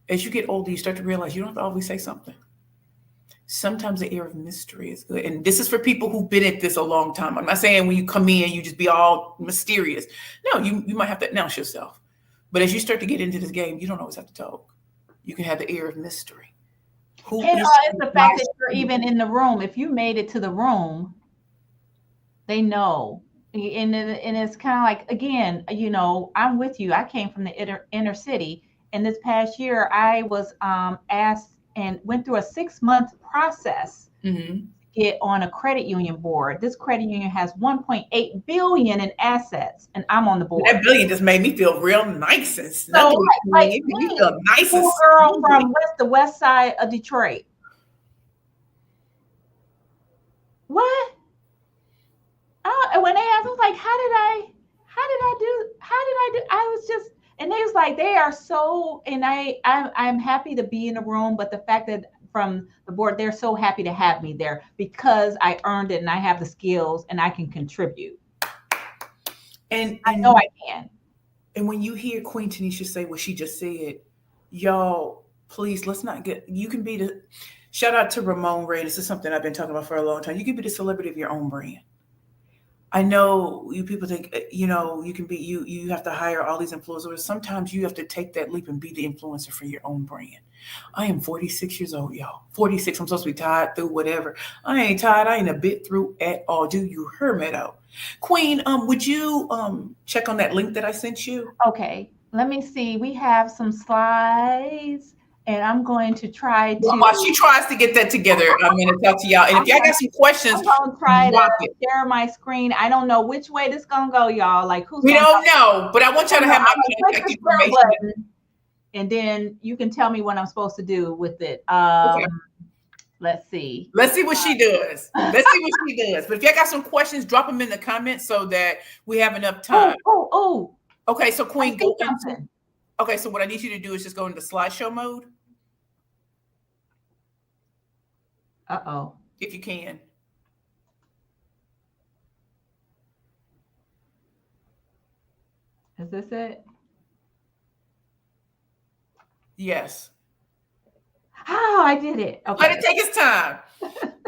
as you get older, you start to realize you don't have to always say something. Sometimes the air of mystery is good. And this is for people who've been at this a long time. I'm not saying when you come in, you just be all mysterious. No, you might have to announce yourself. But as you start to get into this game, you don't always have to talk. You can have the air of mystery. Who And is it's she? the Why fact is that you're she? even in the room. If you made it to the room, they know. And it's kind of like, again, I'm with you. I came from the inner city, and this past year I was asked and went through a 6 month process Mhm. to get on a credit union board. This credit union has 1.8 billion in assets, and I'm on the board. That billion just made me feel real nice and So snuggly. like It made me me, feel nice and little girl snuggly. from the west side of Detroit. What? And when they asked, I was like, I was just, and they was like, they are so, and I'm happy to be in the room, but the fact that from the board, they're so happy to have me there because I earned it and I have the skills and I can contribute. And I and know when, I can. and when you hear Queen Tanisha say what she just said, y'all, please let's not get. You can be the. Shout out to Ramon Ray. This is something I've been talking about for a long time. You can be the celebrity of your own brand. I know you people think you can be you have to hire all these influencers. Sometimes you have to take that leap and be the influencer for your own brand. I am 46 years old, y'all. 46. I'm supposed to be tired through whatever. I ain't tired. I ain't a bit through at all. Do you hear me out? Queen, would you check on that link that I sent you? Okay, let me see. We have some slides, and I'm going to try to. While she tries to get that together, I'm gonna talk to y'all. And if I'm y'all gonna, got some questions, I'm gonna try to drop it. share my screen. I don't know which way this gonna go, y'all. Like, who's We gonna don't know, but I want y'all don't to know. have my I'm gonna click contact the share information. button, and then you can tell me what I'm supposed to do with it. Okay. Let's see. Let's see what she does. Let's see what she does. But if y'all got some questions, drop them in the comments so that we have enough time. Oh! Okay, so I Queen, see go into. something. Okay, so what I need you to do is just go into slideshow mode Uh-oh. if you can. Is this it? Yes. Oh, I did it. Let it Okay. take its time.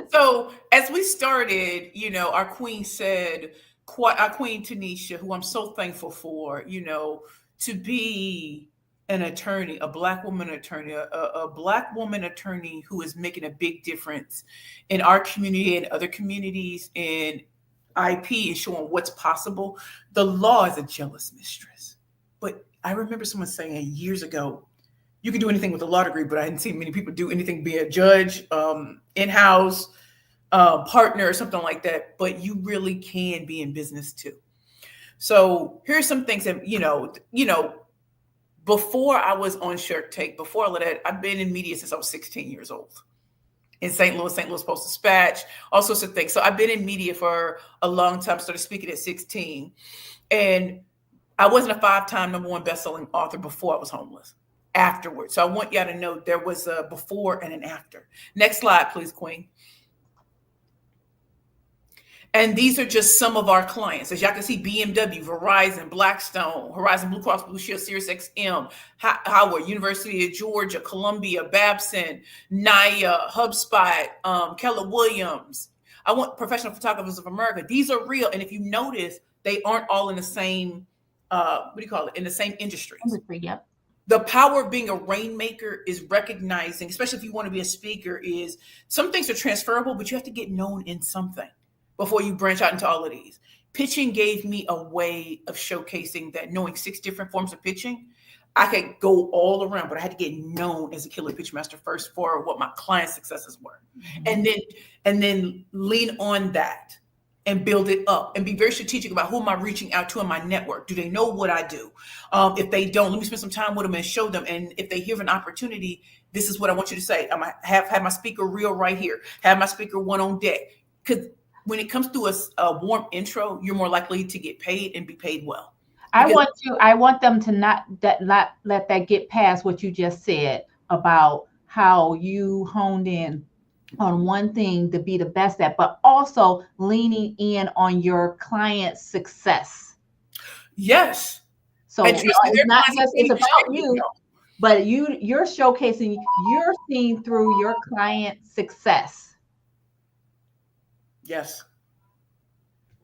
So as we started, our queen said, our queen Tanisha, who I'm so thankful for, to be an attorney, a black woman attorney, a black woman attorney who is making a big difference in our community and other communities in IP and showing what's possible. The law is a jealous mistress. But I remember someone saying years ago, you can do anything with a law degree, but I hadn't seen many people do anything, be a judge, in-house, partner or something like that, but you really can be in business too. So here's some things that before I was on Shark Tank, before all of that, I've been in media since I was 16 years old. In St. Louis Post Dispatch, all sorts of things. So I've been in media for a long time. Started speaking at 16, and I wasn't a 5-time #1 best-selling author before I was homeless. Afterwards, so I want y'all to know there was a before and an after. Next slide, please, Queen. And these are just some of our clients. As y'all can see, BMW, Verizon, Blackstone, Horizon Blue Cross Blue Shield, SiriusXM, Howard, University of Georgia, Columbia, Babson, NIA, HubSpot, Keller Williams. I want Professional Photographers of America. These are real. And if you notice, they aren't all in the same, what do you call it, in the same industries. Industry, yep. The power of being a rainmaker is recognizing, especially if you want to be a speaker, is some things are transferable, but you have to get known in something before you branch out into all of these. Pitching gave me a way of showcasing that, knowing 6 different forms of pitching, I could go all around, but I had to get known as a killer pitch master first for what my client successes were. Mm-hmm. And then lean on that and build it up and be very strategic about who am I reaching out to in my network. Do they know what I do? If they don't, let me spend some time with them and show them. And if they hear of an opportunity, this is what I want you to say. I'm gonna have my speaker reel right here. Have my speaker one on deck. Because when it comes to a warm intro, you're more likely to get paid and be paid well. I Because want you, I want them to not let that get past what you just said about how you honed in on one thing to be the best at, but also leaning in on your client's success. yes, and So no, trust me, it's their not clients just don't it's even about share with you, y'all. but you're showcasing, you're seeing through your client's success. Yes.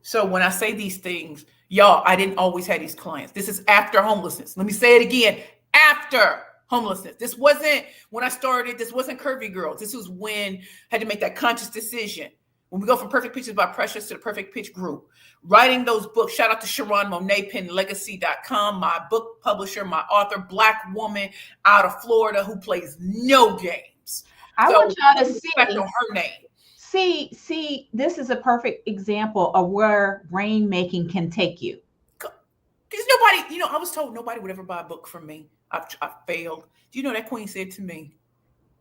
So when I say these things, y'all, I didn't always have these clients. This is after homelessness. Let me say it again. After homelessness. This wasn't when I started. This wasn't Curvy Girls. This was when I had to make that conscious decision. When we go from Perfect Pitches by Precious to the Perfect Pitch Group, writing those books. Shout out to Sharon Monet, penlegacy.com, my book publisher, my author, Black woman out of Florida who plays no games. I want So y'all to put respect on her name. see, this is a perfect example of where rainmaking can take you. Because nobody, I was told nobody would ever buy a book from me. I failed. Do you know that queen said to me,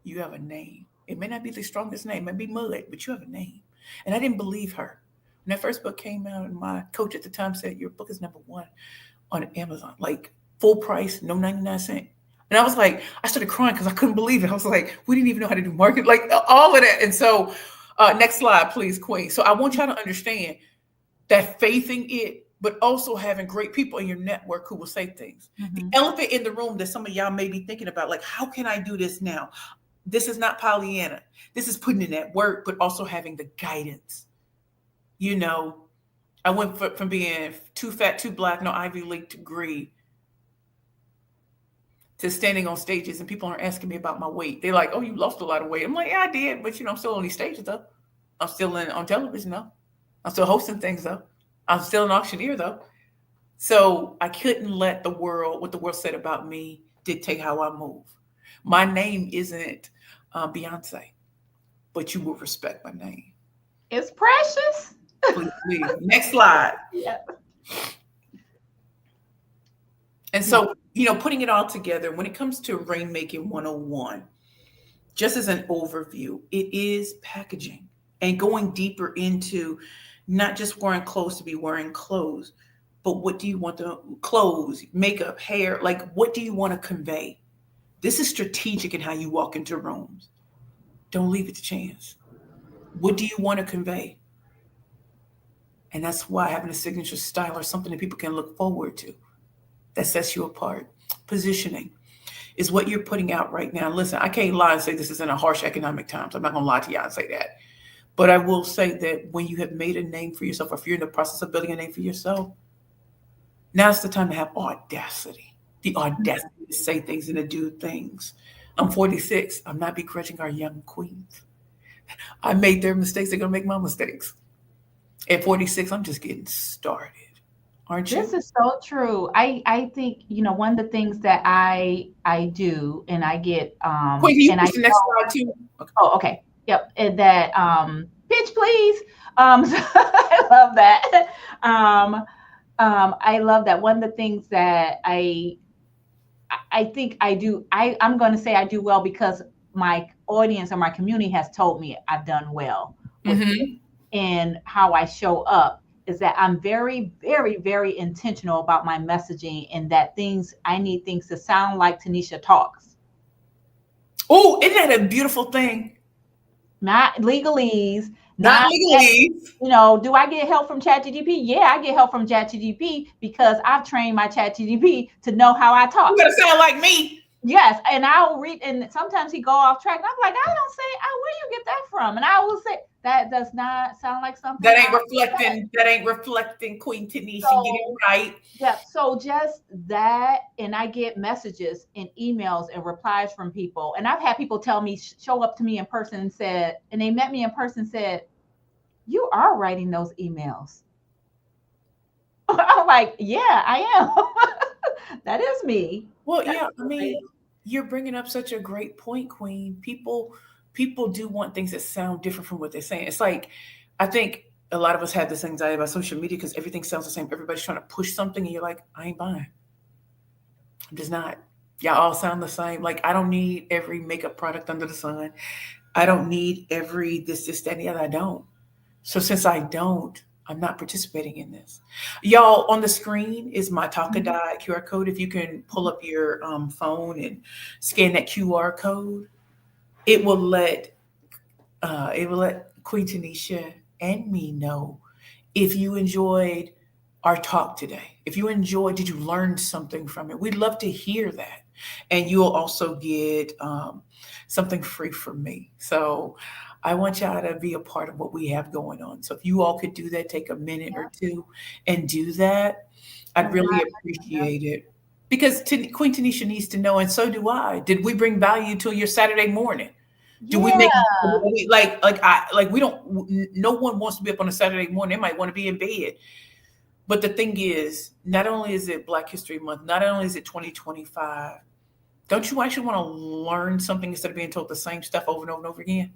"You have a name. It may not be the strongest name, it may be mud, but you have a name." And I didn't believe her. When that first book came out, and my coach at the time said, "Your book is #1 on Amazon, like full price, no 99 cent." And I was like, I started crying because I couldn't believe it. I was like, we didn't even know how to do market, like all of that. And so, next slide, please, Queen. So I want y'all to understand that faithing it, but also having great people in your network who will say things. The Mhm. elephant in the room that some of y'all may be thinking about, like, how can I do this now? This is not Pollyanna. This is putting in that work, but also having the guidance. You know, I went from being too fat, too black, no Ivy League degree to standing on stages and people aren't asking me about my weight. They're like, "Oh, you lost a lot of weight." I'm like, "Yeah, I did, but I'm still on these stages though. I'm still on television though. I'm still hosting things though. I'm still an auctioneer though." So I couldn't let what the world said about me, dictate how I move. My name isn't Beyonce, but you will respect my name. It's precious. Please, please. Next slide. Yeah. And Yeah. so, putting it all together, when it comes to Rainmaking 101, just as an overview, it is packaging and going deeper into not just wearing clothes to be wearing clothes, but what do you want the clothes, makeup, hair, like what do you want to convey? This is strategic in how you walk into rooms. Don't leave it to chance. What do you want to convey? And that's why having a signature style or something that people can look forward to that sets you apart. Positioning is what you're putting out right now. Listen, I can't lie and say this is in a harsh economic times. I'm not going to lie to y'all and say that. But I will say that when you have made a name for yourself, or if you're in the process of building a name for yourself, now's the time to have audacity. The audacity to say things and to do things. I'm 46. I'm not begrudging our young queens. I made their mistakes. They're going to make my mistakes. At 46, I'm just getting started. Aren't you? This is so true. I think, one of the things that I do and I get Queen, can you and I push the next know, slide too? Okay. oh, okay. Yep. And that pitch please. So I love that. I love that. One of the things that I think I do, I'm going to say I do well because my audience or my community has told me I've done well with it. Mm-hmm. And how I show up is that I'm very, very, very intentional about my messaging and that I need things to sound like Tanisha talks. Oh, isn't that a beautiful thing? Not legalese, Not not, legally. do I get help from ChatGPT? Yeah, I get help from ChatGPT because I've trained my ChatGPT to know how I You talk. gotta sound like me. Yes, and I'll read, and sometimes he go off track, and I'm like, I don't say, oh, where you get that from? And I will say that does not sound like something That I ain't said. reflecting. That ain't reflecting Queen Tanisha. Get it So right. yeah, so just that, and I get messages and emails and replies from people, and I've had people tell me, show up to me in person and said, and they met me in person and said, "You are writing those emails." I'm like, "Yeah, I am. That is me." Well, That's yeah. I right. mean, you're bringing up such a great point, Queen. People do want things that sound different from what they're saying. It's like I think a lot of us have this anxiety about social media because everything sounds the same. Everybody's trying to push something, and you're like, I ain't buying. I'm just not. Y'all all sound the same. Like I don't need every makeup product under the sun. I don't need every this, that, and the other. I don't. So since I don't, I'm not participating in this. Y'all, on the screen is my Mhm. Talkadot QR code. If you can pull up your phone and scan that QR code, it will let Queen Tanisha and me know if you enjoyed our talk today. If you enjoyed, did you learn something from it? We'd love to hear that. And you'll also get something free from me. So I want y'all to be a part of what we have going on. So if you all could do that, take a minute or two and do that, I'd Oh, really wow. appreciate it. Because Queen Tanisha needs to know, and so do I. Did we bring value to your Saturday morning? Do we make Yeah. like we don't? No one wants to be up on a Saturday morning. They might want to be in bed. But the thing is, not only is it Black History Month, not only is it 2025. Don't you actually want to learn something instead of being told the same stuff over and over and over again?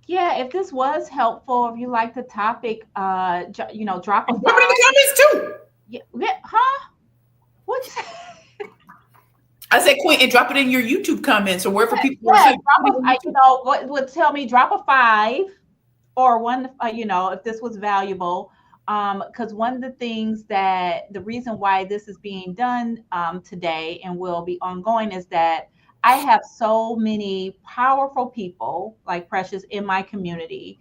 Yeah, if this was helpful, if you like the topic, drop a And drop it in five. the comments too. Yeah, yeah, huh? What'd you say? I said, Queen, and drop it in your YouTube comments or wherever people are Yeah, saying. drop Put it a, on I, YouTube. what would tell me drop a five or one, if this was valuable. Because one of the things that the reason why this is being done today and will be ongoing is that I have so many powerful people like Precious in my community,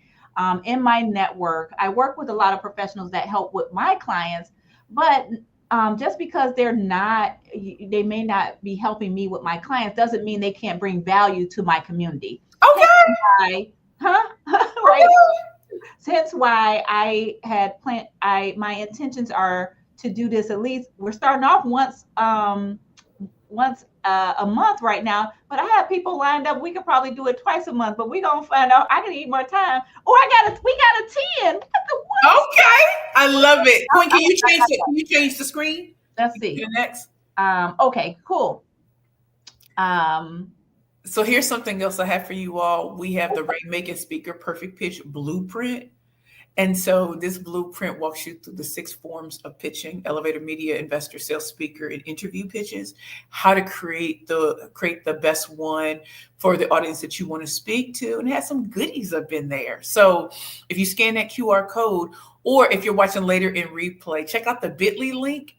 in my network. I work with a lot of professionals that help with my clients, but just because they may not be helping me with my clients doesn't mean they can't bring value to my community. Hence Okay. why, huh? Right? Hence why I had planned. My intentions are to do this at least. We're starting off once a month right now, but I have people lined up. We could probably do it twice a month, but we're gonna find out. I can need more time. Oh, we got a 10. What the what? Okay. I love it. Queen, I, can you I change got the that. can you change the screen? Let's You can see. do the next. Okay, cool. Um, So here's something else I have for you all. We have the Rainmaking Speaker Perfect Pitch Blueprint. And so this blueprint walks you through the 6 forms of pitching: elevator, media, investor, sales, speaker, and interview pitches, how to create the best one for the audience that you want to speak to, and it has some goodies up in there. So if you scan that QR code, or if you're watching later in replay, check out the bit.ly link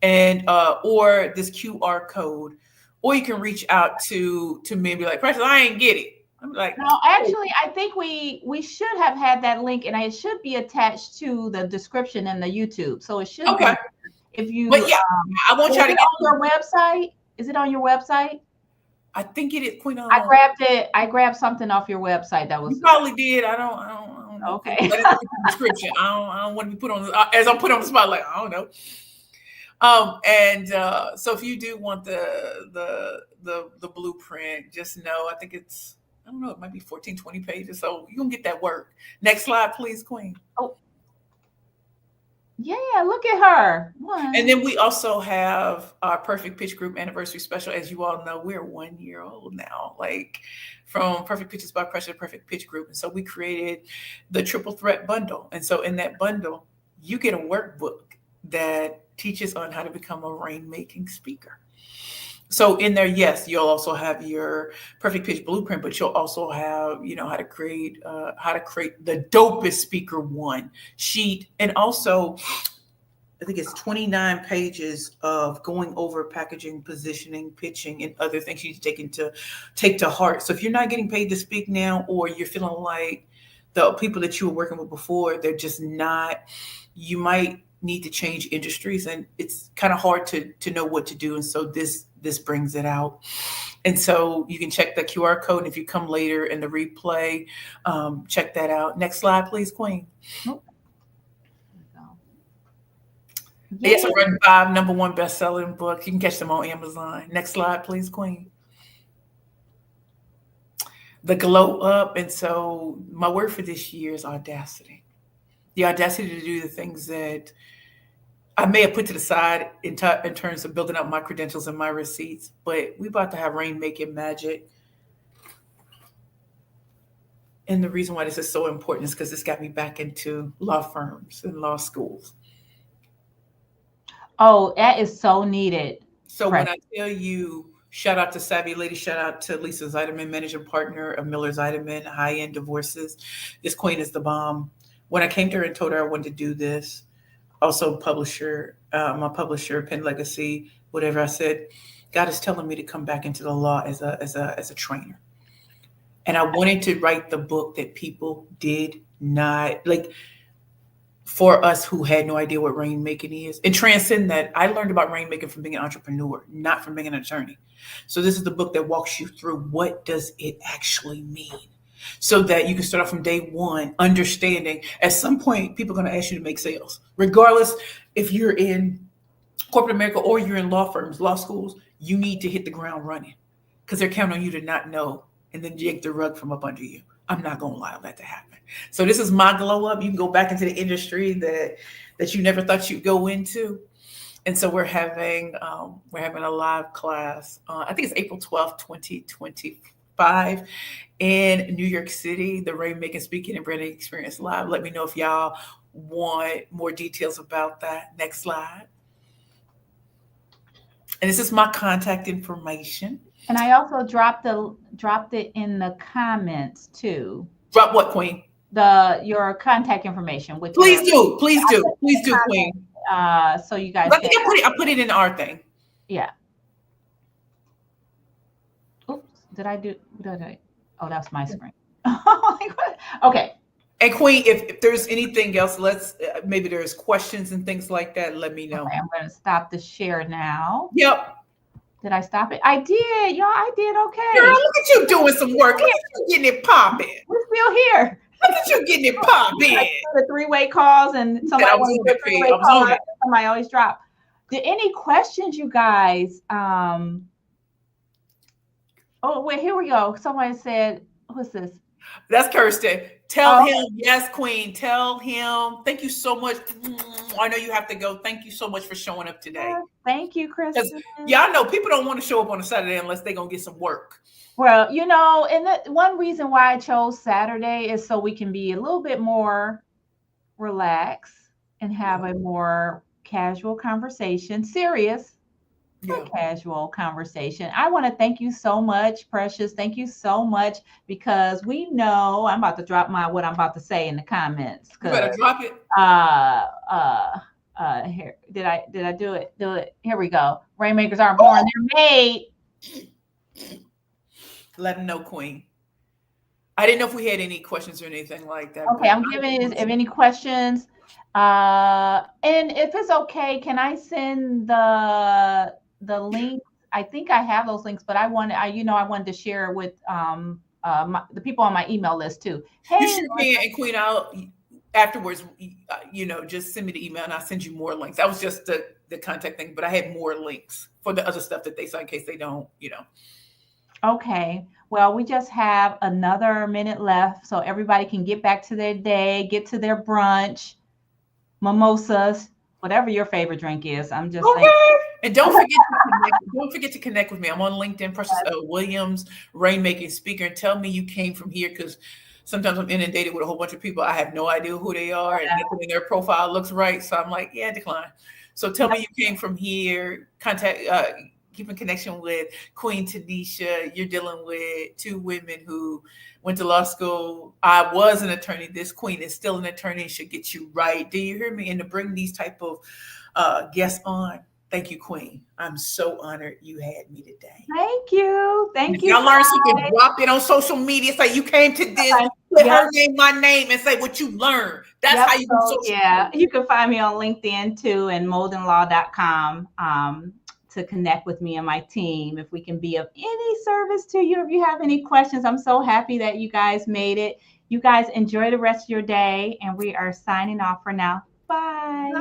and or this QR code, or you can reach out to me and be like, Precious, I ain't get it. I'm like, no, actually, I think we should have had that link, and it should be attached to the description in the YouTube. So it should okay. be if you. But yeah, I want Is y'all to it get on your website? Is it on your website? I think it is Queen. I grabbed it. I grabbed something off your website that You was probably did. I don't know, Queen. okay. Let us look at the description. I don't want to be put on as I'm put on the spotlight. I don't know. And so if you do want the blueprint, just know I think it's I don't know, it might be 14, 20 pages. So you're gonna get that work. Next slide, please, Queen. Oh, yeah, look at her. And One. then we also have our Perfect Pitch Group anniversary special. As you all know, we're 1 year old now, like from Perfect Pitches by Pressure Perfect Pitch Group. And so we created the triple threat bundle. And so in that bundle, you get a workbook that teaches on how to become a rainmaking speaker. So in there, yes, you'll also have your perfect pitch blueprint, but you'll also have, how to create the dopest speaker one sheet, and also I think it's 29 pages of going over packaging, positioning, pitching, and other things you need to take to heart. So if you're not getting paid to speak now, or you're feeling like the people that you were working with before, they're just not, you might need to change industries, and it's kind of hard to know what to do. And so this brings it out. And so you can check the QR code. And if you come later in the replay, check that out. Next slide, please, Queen. Oh, there we go. Yes, Yeah. I've written 5 number 1 best-selling books. You can catch them on Amazon. Next slide, please, Queen. The glow up. And so my word for this year is audacity. The audacity to do the things that I may have put to the side in terms of building up my credentials and my receipts. But we about to have rainmaking magic. And the reason why this is so important is because this got me back into law firms and law schools. Oh, that is so needed. So when Press. I tell you, shout out to Savvy Lady, shout out to Lisa Zeiderman, managing partner of Miller Zeiderman, High End Divorces. This queen is the bomb. when I came to her and told her I wanted to do this, also publisher, my publisher, Pen Legacy, whatever, I said, God is telling me to come back into the law as a trainer. And I wanted to write the book that people did not like, for us who had no idea what rainmaking is, and transcend that. I learned about rainmaking from being an entrepreneur, not from being an attorney. So this is the book that walks you through what does it actually mean, so that you can start off from day one understanding. At some point, people are going to ask you to make sales, regardless if you're in corporate America or you're in law firms, law schools. You need to hit the ground running because they're counting on you to not know and then yank the rug from up under you. I'm not going to allow that to happen. So this is my glow up. You can go back into the industry that you never thought you'd go into. And so we're having a live class. I think it's April 12th, 2025 in New York City, the Rainmaking Speaking and Branding Experience Live. Let me know if y'all want more details about that. Next slide. And this is my contact information. And I also dropped it in the comments too. Drop what, Queen? Your contact information. With please do, Queen. So you guys. I think I put it in our thing. Yeah. Oops. Did I do? Oh, that's my screen. Okay. And Queen, if there's anything else, let's maybe there's questions and things like that. Let me know. Okay, I'm going to stop the share now. Yep. Did I stop it? I did. Y'all, I did okay. Girl, look at you doing some work. Look at you getting it popping. We're still here. Look at you getting it popping. The three-way calls and somebody somebody always drop. Did any questions, you guys? Oh, wait, here we go. Somebody said, who's this? That's Kirsten. Tell him, yes, Queen. Tell him. Thank you so much. I know you have to go. Thank you so much for showing up today. Thank you, Kristen. Y'all know people don't want to show up on a Saturday unless they're going to get some work. Well, and one reason why I chose Saturday is so we can be a little bit more relaxed and have a more casual conversation, serious, casual conversation. I want to thank you so much, Precious. Thank you so much, because we know I'm about to drop what I'm about to say in the comments. You better drop it. Here, did I do it? Do it. Here we go. Rainmakers aren't born, they're made. Let them know, Queen. I didn't know if we had any questions or anything like that. Okay, I'm giving if any questions. And if it's okay, can I send the link? I think I have those links, but I wanted to share with the people on my email list too. Hey, you sure can, and Queen, I'll afterwards, just send me the email and I'll send you more links. That was just the contact thing, but I had more links for the other stuff that they saw in case they don't, Okay. Well, we just have another minute left, so everybody can get back to their day, get to their brunch, mimosas, whatever your favorite drink is. I'm just saying. And don't forget to connect with me. I'm on LinkedIn, Precious Williams, Rainmaking Speaker, and tell me you came from here, because sometimes I'm inundated with a whole bunch of people. I have no idea who they are, and nothing in their profile looks right. So I'm like, decline. So tell me you came from here. Keep in connection with Queen Tanisha. You're dealing with two women who went to law school. I was an attorney. This Queen is still an attorney and should get you right. Do you hear me? And to bring these type of guests on, thank you, Queen. I'm so honored you had me today. Thank you. Thank you. Y'all learn something, drop it on social media. Say you came to this, put her name, my name, and say what you learned. That's how you do social media. You can find me on LinkedIn too, and moldenlaw.com. To connect with me and my team, if we can be of any service to you. If you have any questions, I'm so happy that you guys made it. You guys enjoy the rest of your day, and we are signing off for now. Bye.